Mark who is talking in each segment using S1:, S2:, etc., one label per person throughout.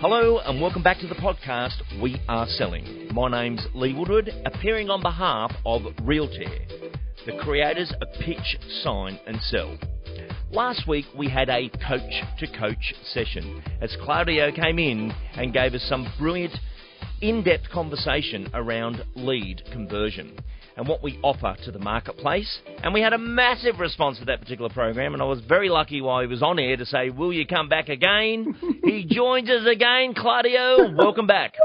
S1: Hello and welcome back to the podcast, We Are Selling. My name's Lee Woodward, appearing on behalf of Realtair, the creators of Pitch, Sign and Sell. Last week we had a coach-to-coach session as Claudio came in and gave us some brilliant, in-depth conversation around lead conversion and what we offer to the marketplace. And we had a massive response to that particular program, and I was very lucky while he was on air to say, will you come back again? He joins us again. Claudio, welcome back.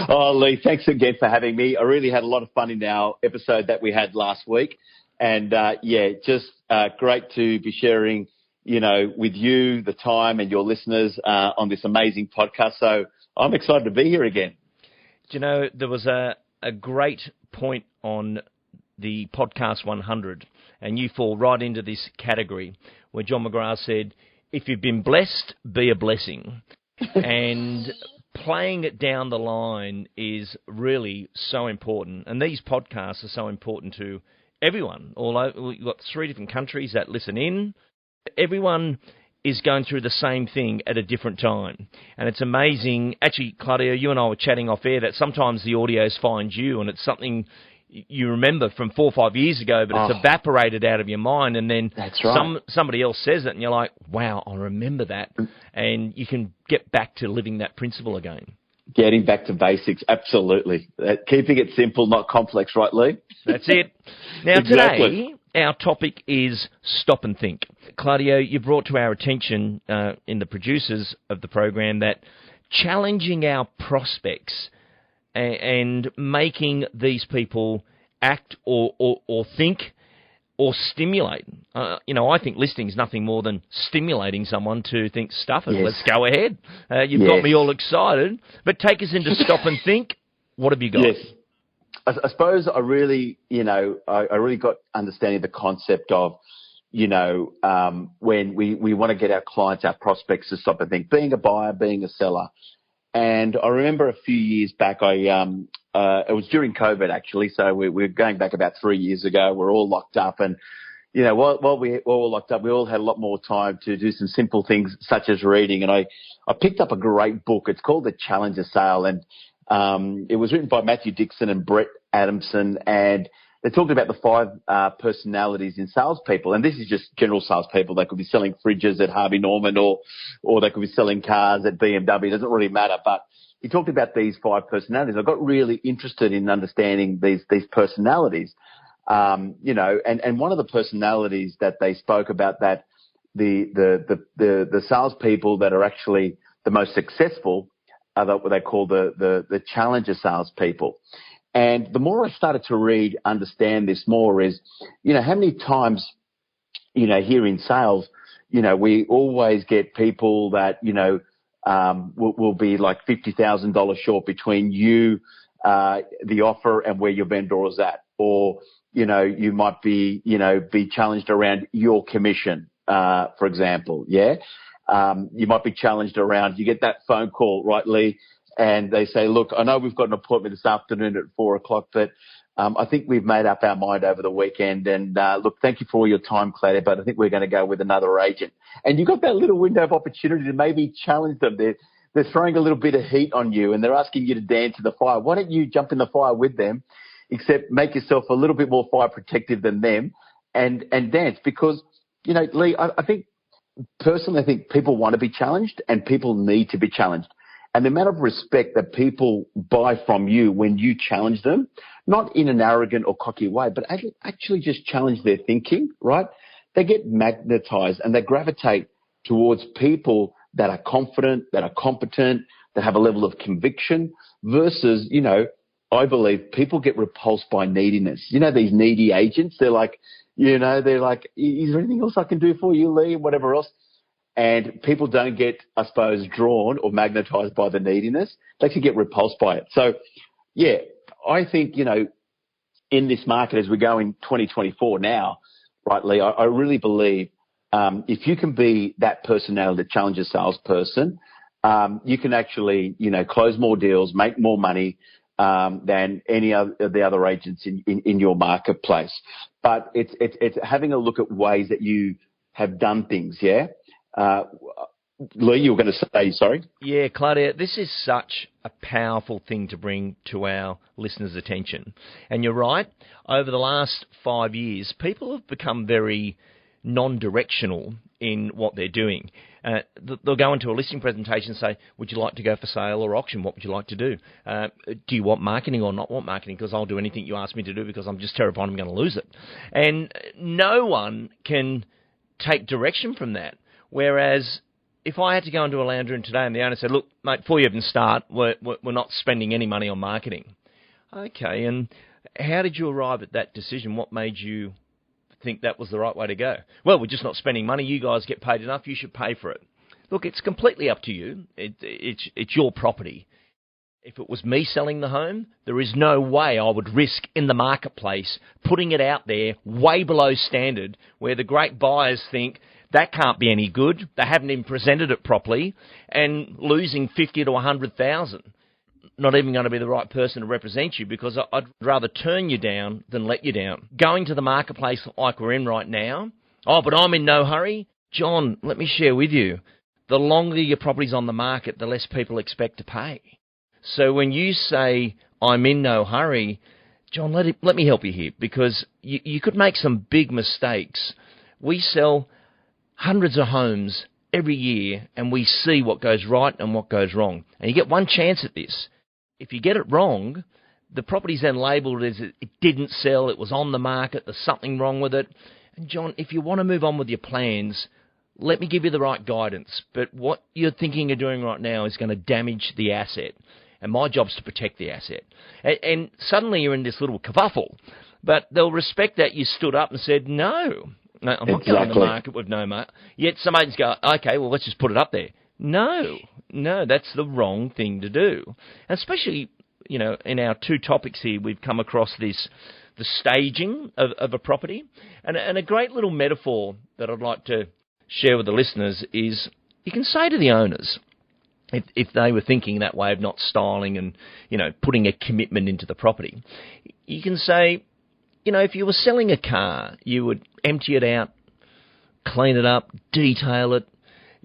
S2: Oh, Lee, thanks again for having me. I really had a lot of fun in our episode that we had last week. And, just great to be sharing, with you, the time and your listeners on this amazing podcast. So I'm excited to be here again.
S1: There was a great point on the podcast 100, and you fall right into this category where John McGrath said, if you've been blessed, be a blessing. And playing it down the line is really so important. And these podcasts are so important to everyone. Although we've got 3 different countries that listen in. Everyone is going through the same thing at a different time. And it's amazing. Actually, Claudio, you and I were chatting off air that sometimes the audios find you and it's something you remember from 4 or 5 years ago, but it's evaporated out of your mind. And then
S2: that's right.
S1: Somebody else says it and you're like, wow, I remember that. And you can get back to living that principle again.
S2: Getting back to basics, absolutely. Keeping it simple, not complex, right, Lee?
S1: That's it. Now, Today, our topic is stop and think. Claudio, you brought to our attention in the producers of the program that challenging our prospects and making these people act or think or stimulate. I think listening is nothing more than stimulating someone to think, stuff it, let's go ahead. You've got me all excited. But take us into stop and think. What have you got?
S2: Yes. I suppose I really got understanding the concept of, when we want to get our clients, our prospects to stop and think, being a buyer, being a seller. And I remember a few years back, it was during COVID actually, so we're going back about 3 years ago. We're all locked up, and while we were all locked up, we all had a lot more time to do some simple things such as reading. And I picked up a great book. It's called The Challenger Sale, and it was written by Matthew Dixon and Brett Adamson, and they talked about the 5 personalities in salespeople. And this is just general salespeople. They could be selling fridges at Harvey Norman or they could be selling cars at BMW. It doesn't really matter. But he talked about these 5 personalities. I got really interested in understanding these personalities. And one of the personalities that they spoke about, that the salespeople that are actually the most successful are what they call the challenger salespeople. And the more I started to understand this more is, how many times, here in sales, we always get people that, will be like $50,000 short between you, the offer and where your vendor is at. Or, you might be challenged around your commission, for example. Yeah. You might be challenged around, you get that phone call, right, Lee? And they say, look, I know we've got an appointment this afternoon at 4:00, but I think we've made up our mind over the weekend. And look, thank you for all your time, Claudia, but I think we're going to go with another agent. And you've got that little window of opportunity to maybe challenge them. They're throwing a little bit of heat on you, and they're asking you to dance in the fire. Why don't you jump in the fire with them, except make yourself a little bit more fire protective than them and dance? Because, Lee, I think people want to be challenged and people need to be challenged. And the amount of respect that people buy from you when you challenge them, not in an arrogant or cocky way, but actually just challenge their thinking, right? They get magnetized and they gravitate towards people that are confident, that are competent, that have a level of conviction versus, I believe people get repulsed by neediness. These needy agents, they're like, is there anything else I can do for you, Lee, whatever else? And people don't get, I suppose, drawn or magnetized by the neediness. They actually get repulsed by it. So, yeah, I think, in this market as we go in 2024 now, right, Lee, I really believe if you can be that personality, the challenger salesperson, you can actually, close more deals, make more money than any of the other agents in your marketplace. But it's having a look at ways that you have done things, yeah? Lee, you were going to say, sorry?
S1: Yeah, Claudia, this is such a powerful thing to bring to our listeners' attention. And you're right, over the last 5 years, people have become very non-directional in what they're doing. They'll go into a listing presentation and say, would you like to go for sale or auction? What would you like to do? Do you want marketing or not want marketing? Because I'll do anything you ask me to do because I'm just terrified I'm going to lose it. And no one can take direction from that. Whereas if I had to go into a lounge room today and the owner said, look, mate, before you even start, we're not spending any money on marketing. Okay, and how did you arrive at that decision? What made you think that was the right way to go? Well, we're just not spending money. You guys get paid enough. You should pay for it. Look, it's completely up to you. It's your property. If it was me selling the home, there is no way I would risk in the marketplace putting it out there way below standard where the great buyers think that can't be any good. They haven't even presented it properly and losing 50 to 100,000. Not even going to be the right person to represent you because I'd rather turn you down than let you down. Going to the marketplace like we're in right now, oh, but I'm in no hurry. John, let me share with you, the longer your property's on the market, the less people expect to pay. So when you say, I'm in no hurry, John, let me help you here because you could make some big mistakes. We sell hundreds of homes every year and we see what goes right and what goes wrong. And you get one chance at this. If you get it wrong, the property's then labelled as it didn't sell, it was on the market, there's something wrong with it. And John, if you want to move on with your plans, let me give you the right guidance. But what you're thinking of doing right now is going to damage the asset. And my job's to protect the asset. And suddenly you're in this little kerfuffle. But they'll respect that you stood up and said, no, I'm not going to the market with no market. Yet some agents go, okay, well, let's just put it up there. No, that's the wrong thing to do. And especially, in our two topics here, we've come across the staging of a property. And a great little metaphor that I'd like to share with the listeners is you can say to the owners, if they were thinking that way of not styling and, putting a commitment into the property, you can say, if you were selling a car, you would empty it out, clean it up, detail it.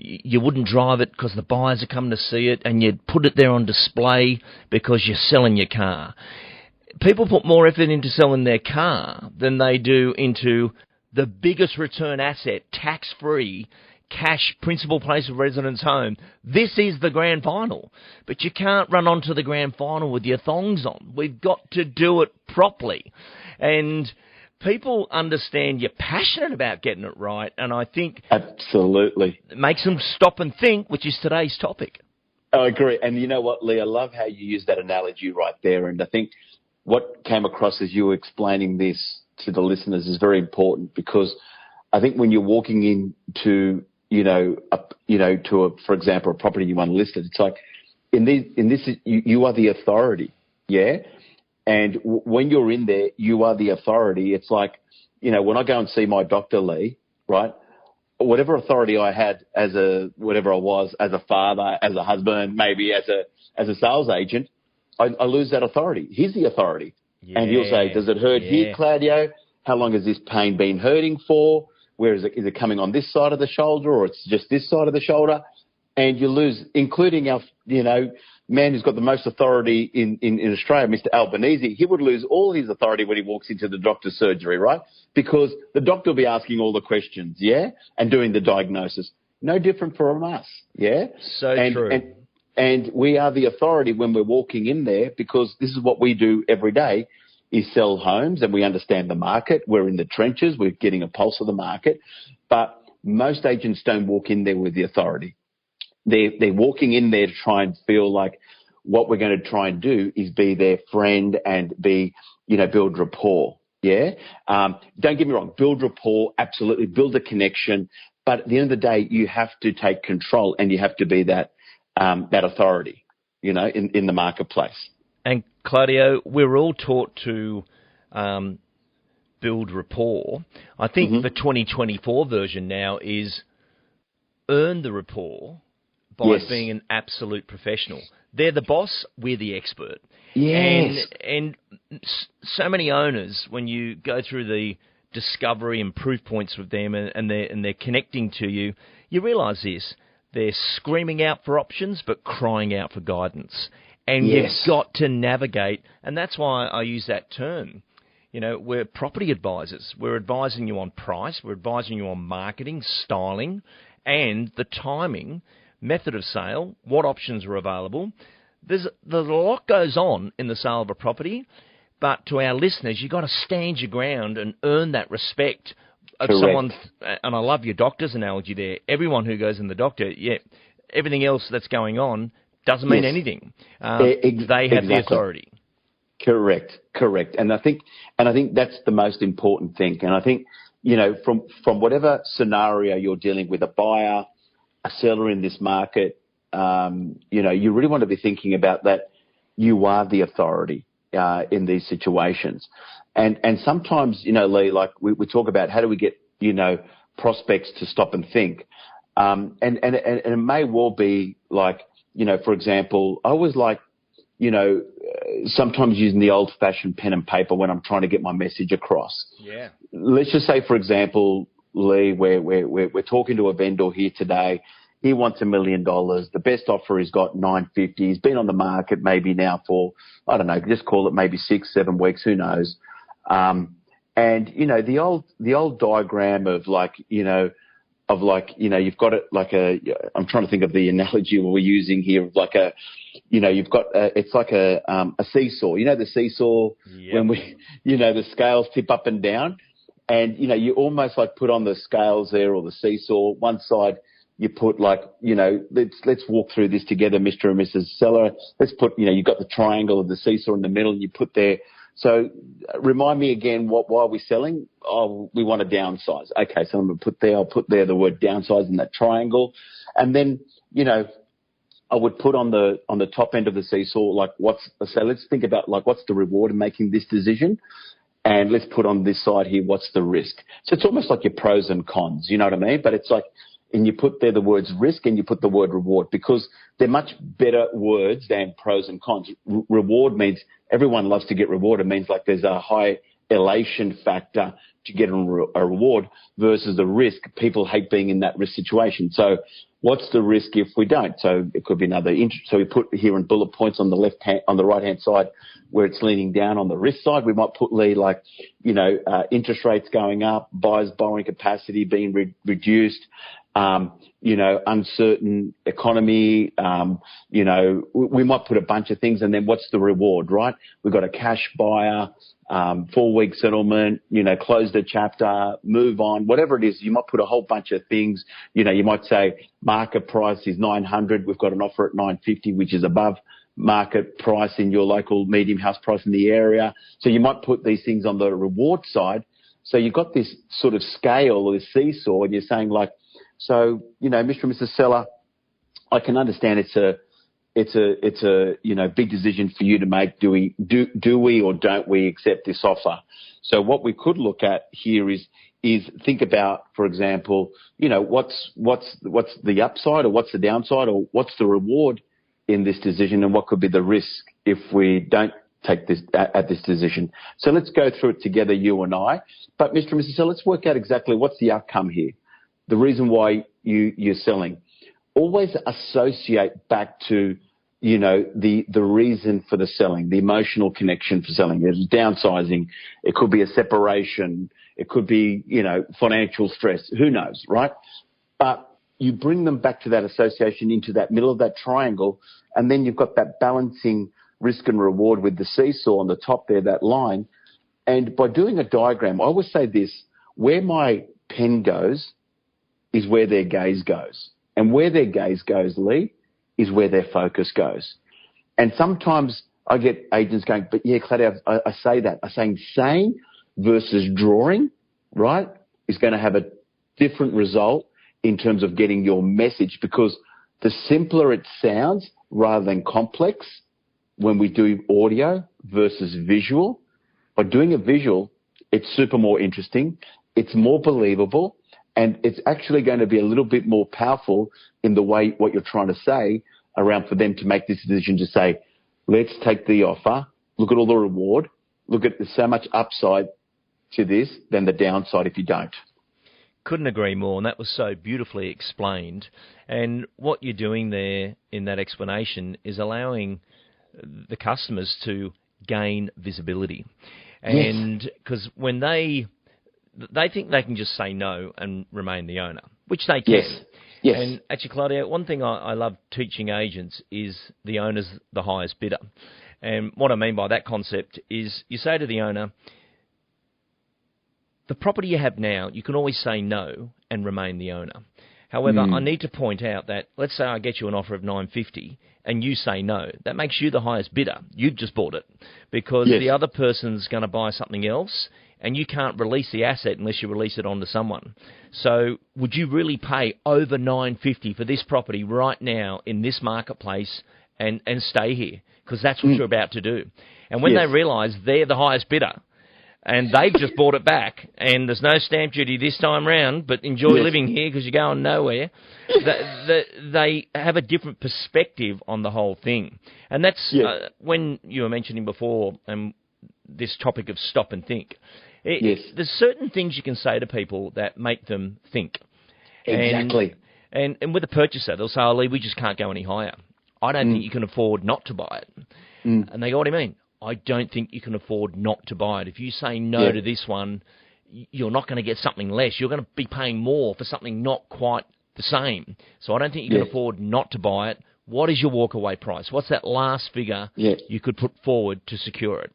S1: You wouldn't drive it because the buyers are coming to see it, and you'd put it there on display because you're selling your car. People put more effort into selling their car than they do into the biggest return asset, tax-free, cash principal place of residence home. This is the grand final. But you can't run onto the grand final with your thongs on. We've got to do it properly. And people understand you're passionate about getting it right, and I think
S2: absolutely
S1: it makes them stop and think, which is today's topic.
S2: I agree. And you know what, Lee, I love how you use that analogy right there. And I think what came across as you were explaining this to the listeners is very important because I think when you're walking into, for example, a property you want listed, it's like in this you are the authority, yeah? And when you're in there, you are the authority. It's like, when I go and see my doctor, Lee, right, whatever authority I had whatever I was, as a father, as a husband, maybe as a sales agent, I lose that authority. He's the authority. Yeah, and he'll say, does it hurt here, Claudio? How long has this pain been hurting for? Where is it? Is it coming on this side of the shoulder or it's just this side of the shoulder? And you lose, including our, man who's got the most authority in Australia, Mr. Albanese, he would lose all his authority when he walks into the doctor's surgery, right? Because the doctor will be asking all the questions, yeah? And doing the diagnosis. No different from us, yeah?
S1: So true.
S2: And we are the authority when we're walking in there because this is what we do every day is sell homes and we understand the market. We're in the trenches. We're getting a pulse of the market. But most agents don't walk in there with the authority. They're walking in there to try and feel like what we're going to try and do is be their friend and build rapport. Yeah. Don't get me wrong. Build rapport. Absolutely. Build a connection. But at the end of the day, you have to take control and you have to be that authority, in the marketplace.
S1: And Claudio, we're all taught to build rapport. I think the 2024 version now is earn the rapport by being an absolute professional. They're the boss, we're the expert.
S2: Yes.
S1: And so many owners, when you go through the discovery and proof points with them and they're connecting to you, you realise this. They're screaming out for options but crying out for guidance. And
S2: Yes.
S1: you've got to navigate, and that's why I use that term. You know, we're property advisors. We're advising you on price. We're advising you on marketing, styling, and the timing, method of sale, what options are available. There's a lot goes on in the sale of a property, but to our listeners, you've got to stand your ground and earn that respect of
S2: Correct.
S1: someone. And I love your doctor's analogy there. Everyone who goes in the doctor, everything else that's going on doesn't mean
S2: Yes.
S1: anything. They have the authority.
S2: Correct. And I think that's the most important thing. And I think, you know, from whatever scenario you're dealing with, a buyer, a seller in this market, you know, you really want to be thinking about that. You are the authority in these situations. And sometimes, you know, Lee, like we talk about how do we get, you know, prospects to stop and think. And it may well be like, you know, for example, I always like, you know, sometimes using the old-fashioned pen and paper when I'm trying to get my message across.
S1: Yeah.
S2: Let's just say, for example, Lee, we're talking to a vendor here today. He wants $1 million. The best offer he's got $950. He's been on the market maybe now for, I don't know, just call it maybe 6-7 weeks. Who knows? And you know, the old diagram of like, you know, you've got it like I'm trying to think of the analogy we're using here of like you know, you've got it's like a seesaw. You know, the seesaw.
S1: Yep.
S2: When you know, the scales tip up and down, and you know, you almost like put on the scales there or the seesaw. One side you put like, you know, let's walk through this together, Mr. and Mrs. Seller. Let's put, you know, you've got the triangle of the seesaw in the middle, and you put there. So remind me again, why are we selling? Oh, we want to downsize. Okay, so I'll put there the word downsize in that triangle. And then, you know, I would put on the top end of the seesaw, like so let's think about like what's the reward in making this decision? And let's put on this side here, what's the risk? So it's almost like your pros and cons, you know what I mean? But it's like, and you put there the words risk and you put the word reward because they're much better words than pros and cons. Reward means everyone loves to get rewarded. It means like there's a high elation factor to get a reward versus the risk. People hate being in that risk situation. So what's the risk if we don't? So it could be another so we put here in bullet points on the right hand side where it's leaning down on the risk side. We might put like, you know, interest rates going up, buyers' borrowing capacity being reduced. You know, uncertain economy, you know, we might put a bunch of things and then what's the reward, right? We've got a cash buyer, 4-week settlement, you know, close the chapter, move on, whatever it is. You might put a whole bunch of things. You know, you might say market price is 900. We've got an offer at 950, which is above market price in your local medium house price in the area. So you might put these things on the reward side. So you've got this sort of scale or this seesaw and you're saying like, so, you know, Mr. and Mrs. Seller, I can understand it's a you know, big decision for you to make. Do we or don't we accept this offer? So what we could look at here is think about, for example, you know, what's the upside or what's the downside or what's the reward in this decision and what could be the risk if we don't take this at this decision. So let's go through it together, you and I. But Mr. and Mrs. Seller, let's work out exactly what's the outcome here. The reason why you're selling. Always associate back to, you know, the reason for the selling, the emotional connection for selling. It's downsizing. It could be a separation. It could be, you know, financial stress. Who knows, right? But you bring them back to that association into that middle of that triangle, and then you've got that balancing risk and reward with the seesaw on the top there, that line. And by doing a diagram, I always say this, where my pen goes is where their gaze goes. And where their gaze goes, Lee, is where their focus goes. And sometimes I get agents going, but yeah, Claudio, I say that. I'm saying versus drawing, right, is going to have a different result in terms of getting your message because the simpler it sounds rather than complex when we do audio versus visual. By doing a visual, it's super more interesting. It's more believable. And it's actually going to be a little bit more powerful in the way what you're trying to say around for them to make this decision to say, let's take the offer, look at all the reward, look at there's so much upside to this than the downside if you don't.
S1: Couldn't agree more, and that was so beautifully explained. And what you're doing there in that explanation is allowing the customers to gain visibility. And because when they think they can just say no and remain the owner, which they can.
S2: Yes.
S1: And actually, Claudio, one thing I love teaching agents is the owner's the highest bidder. And what I mean by that concept is you say to the owner, the property you have now, you can always say no and remain the owner. However, I need to point out that, let's say I get you an offer of $950 and you say no. That makes you the highest bidder. You've just bought it because the other person's going to buy something else and you can't release the asset unless you release it onto someone. So would you really pay over $950 for this property right now in this marketplace and stay here? Because that's what you're about to do. And when they realise they're the highest bidder, and they've just bought it back, and there's no stamp duty this time round, but enjoy living here because you're going nowhere. They have a different perspective on the whole thing. And that's when you were mentioning before this topic of stop and think. There's certain things you can say to people that make them think.
S2: Exactly.
S1: And with a purchaser, they'll say, Lee, we just can't go any higher. I don't think you can afford not to buy it. And they go, what do you mean? I don't think you can afford not to buy it. If you say no to this one, you're not going to get something less. You're going to be paying more for something not quite the same. So I don't think you can afford not to buy it. What is your walkaway price? What's that last figure you could put forward to secure it?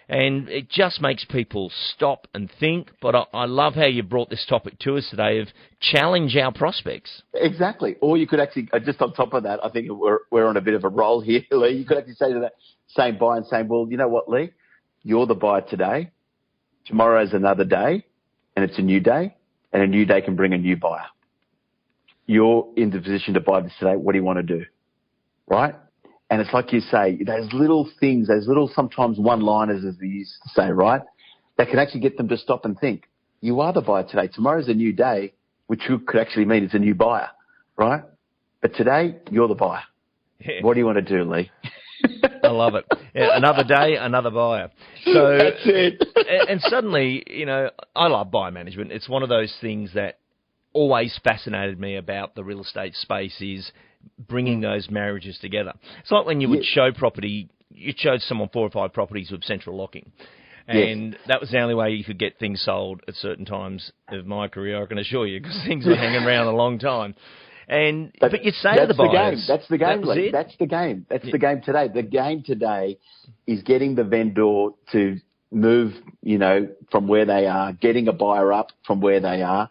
S1: And it just makes people stop and think. But I love how you brought this topic to us today of challenge our prospects.
S2: Exactly. Or you could actually, just on top of that, I think we're on a bit of a roll here, Lee. You could actually say to that same buyer and saying, well, you know what, Lee? You're the buyer today. Tomorrow's another day, and it's a new day, and a new day can bring a new buyer. You're in the position to buy this today. What do you want to do? Right? And it's like you say, those little things, those little sometimes one-liners, as we used to say, right, that can actually get them to stop and think. You are the buyer today. Tomorrow's a new day, which could actually mean it's a new buyer, right? But today, you're the buyer. Yeah. What do you want to do, Lee?
S1: I love it. Yeah, another day, another buyer. So
S2: that's it.
S1: And suddenly, I love buyer management. It's one of those things that always fascinated me about the real estate space is bringing those marriages together. It's like when you would show property, you showed someone 4 or 5 properties with central locking. And that was the only way you could get things sold at certain times of my career, I can assure you, because things were hanging around a long time. But you say to the buyers...
S2: That's the game, Lee. That's the game. That's the game today. The game today is getting the vendor to move, from where they are, getting a buyer up from where they are.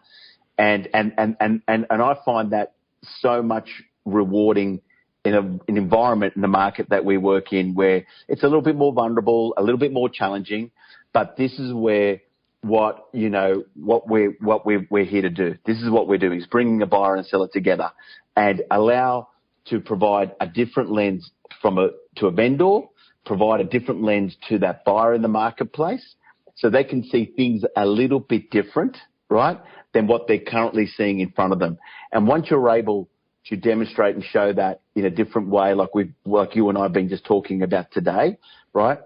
S2: And I find that so much rewarding in an environment in the market that we work in where it's a little bit more vulnerable, a little bit more challenging, but this is where what we're here to do. This is what we're doing, is bringing a buyer and seller together and allow to provide a different lens to a vendor, provide a different lens to that buyer in the marketplace so they can see things a little bit different, right, than what they're currently seeing in front of them. And once you're able to demonstrate and show that in a different way, like you and I have been just talking about today, right?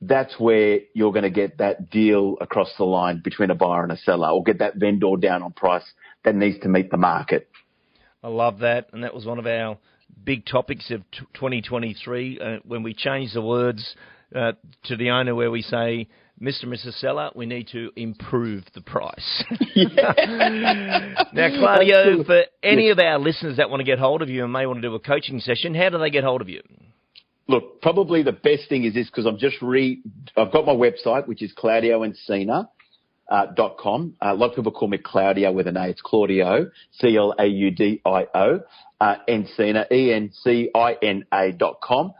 S2: That's where you're going to get that deal across the line between a buyer and a seller, or get that vendor down on price that needs to meet the market.
S1: I love that. And that was one of our big topics of 2023 when we changed the words to the owner where we say, Mr. and Mrs. Seller, we need to improve the price. Now, Claudio, for any of our listeners that want to get hold of you and may want to do a coaching session, how do they get hold of you?
S2: Look, probably the best thing is this, because I've got my website, which is claudioencina.com. A lot of people call me Claudio with an A. It's Claudio, Claudio, Encina, ENCINA.com.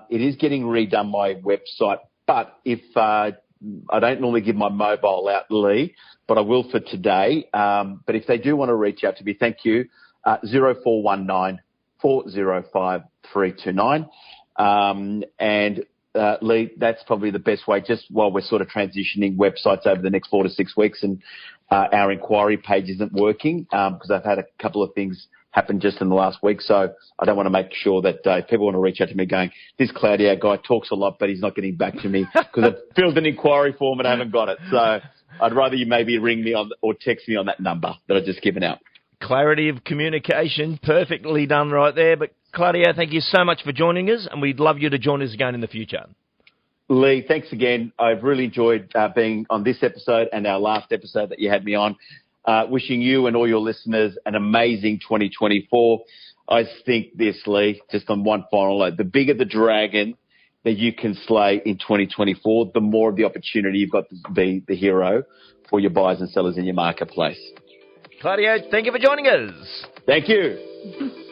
S2: It is getting redone, my website, but if I don't normally give my mobile out, Lee, but I will for today. But if they do want to reach out to me, thank you, 0419 405 329. Lee, that's probably the best way, just while we're sort of transitioning websites over the next 4 to 6 weeks and our inquiry page isn't working because I've had a couple of things happen just in the last week. So I don't want to make sure that if people want to reach out to me going, this Claudio guy talks a lot, but he's not getting back to me because I've filled an inquiry form and I haven't got it. So I'd rather you maybe ring me on or text me on that number that I've just given out.
S1: Clarity of communication, perfectly done right there. But Claudio, thank you so much for joining us, and we'd love you to join us again in the future.
S2: Lee, thanks again. I've really enjoyed being on this episode and our last episode that you had me on. Wishing you and all your listeners an amazing 2024. I think this, Lee, just on one final note, the bigger the dragon that you can slay in 2024, the more of the opportunity you've got to be the hero for your buyers and sellers in your marketplace.
S1: Claudio, thank you for joining us.
S2: Thank you.